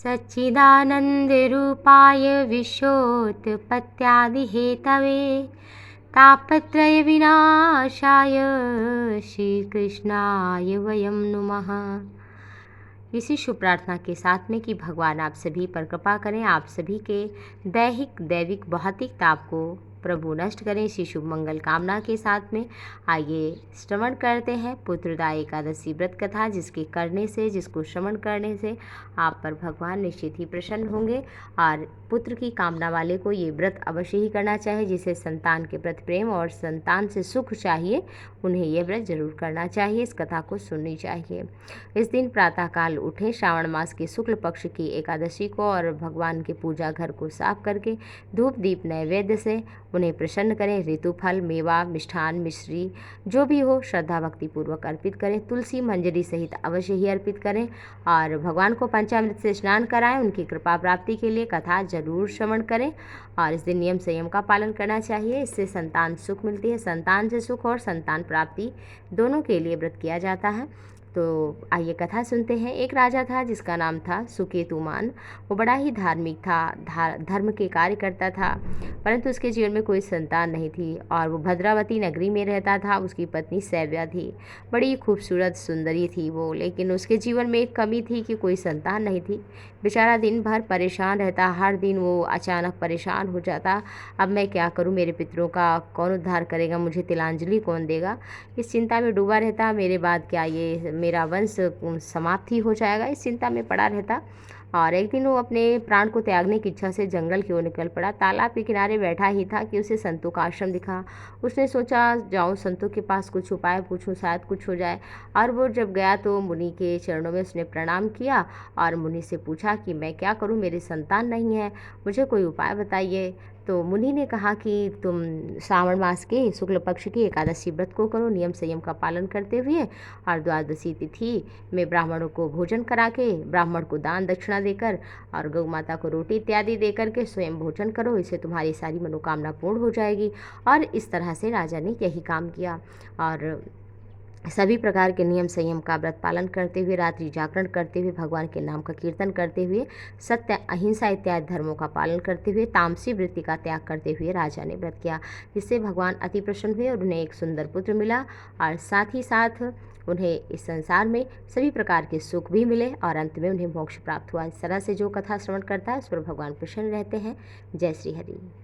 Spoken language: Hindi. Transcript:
सच्चिदानन्दरूपाय विश्वोत्पत्त्यादिहेतवे तापत्रयविनाशाय श्रीकृष्णाय वयं नुमः। इसी शुभ प्रार्थना के साथ में कि भगवान आप सभी पर कृपा करें, आप सभी के दैविक भौतिक ताप को प्रभु नष्ट करें। इसी शुभ मंगल कामना के साथ में आइए श्रवण करते हैं पुत्रदा एकादशी व्रत कथा, जिसको श्रवण करने से आप पर भगवान निश्चित ही प्रसन्न होंगे। और पुत्र की कामना वाले को ये व्रत अवश्य ही करना चाहिए। जिसे संतान के प्रति प्रेम और संतान से सुख चाहिए, उन्हें ये व्रत जरूर करना चाहिए। इस कथा को सुननी चाहिए। इस दिन प्रातःकाल उठें, श्रावण मास की शुक्ल पक्ष की एकादशी को, और भगवान के पूजा घर को साफ करके धूप दीप नैवेद्य से उन्हें प्रसन्न करें। ऋतुफल, मेवा, मिष्ठान, मिश्री जो भी हो श्रद्धा भक्ति पूर्वक अर्पित करें। तुलसी मंजरी सहित अवश्य ही अर्पित करें और भगवान को पंचामृत से स्नान कराएं। उनकी कृपा प्राप्ति के लिए कथा जरूर श्रवण करें। और इस दिन नियम संयम का पालन करना चाहिए। इससे संतान सुख मिलती है। संतान से सुख और संतान प्राप्ति दोनों के लिए व्रत किया जाता है। तो आइए कथा सुनते हैं। एक राजा था जिसका नाम था सुकेतुमान। वो बड़ा ही धार्मिक था, धर्म के कार्य करता था, परंतु उसके जीवन में कोई संतान नहीं थी। और वो भद्रावती नगरी में रहता था। उसकी पत्नी सैव्या थी, बड़ी खूबसूरत सुंदरी थी वो, लेकिन उसके जीवन में एक कमी थी कि कोई संतान नहीं थी। बेचारा दिन भर परेशान रहता, हर दिन वो अचानक परेशान हो जाता। अब मैं क्या करूं, मेरे पितरों का कौन उद्धार करेगा, मुझे तिलांजलि कौन देगा, इस चिंता में डूबा रहता। मेरे बाद क्या ये मेरा वंश समाप्ति हो जाएगा, इस चिंता में पड़ा रहता। और एक दिन वो अपने प्राण को त्यागने की इच्छा से जंगल की ओर निकल पड़ा। तालाब के किनारे बैठा ही था कि उसे संतों का आश्रम दिखा। उसने सोचा जाऊं संतों के पास कुछ उपाय पूछूं, शायद कुछ हो जाए। और वो जब गया तो मुनि के चरणों में उसने प्रणाम किया और मुनि से पूछा कि मैं क्या करूं, मेरी संतान नहीं है, मुझे कोई उपाय बताइए। तो मुनि ने कहा कि तुम श्रावण मास के शुक्ल पक्ष की एकादशी व्रत को करो, नियम संयम का पालन करते हुए, और द्वादशी तिथि में ब्राह्मणों को भोजन करा के, ब्राह्मण को दान दक्षिणा देकर और गौ माता को रोटी इत्यादि देकर के स्वयं भोजन करो। इससे तुम्हारी सारी मनोकामना पूर्ण हो जाएगी। और इस तरह से राजा ने यही काम किया और सभी प्रकार के नियम संयम का व्रत पालन करते हुए, रात्रि जागरण करते हुए, भगवान के नाम का कीर्तन करते हुए, सत्य अहिंसा इत्यादि धर्मों का पालन करते हुए, तामसी वृत्ति का त्याग करते हुए राजा ने व्रत किया। जिससे भगवान अति प्रसन्न हुए और उन्हें एक सुंदर पुत्र मिला और साथ ही साथ उन्हें इस संसार में सभी प्रकार के सुख भी मिले और अंत में उन्हें मोक्ष प्राप्त हुआ। इस तरह से जो कथा श्रवण करता है उस पर भगवान प्रसन्न रहते हैं। जय श्री हरि।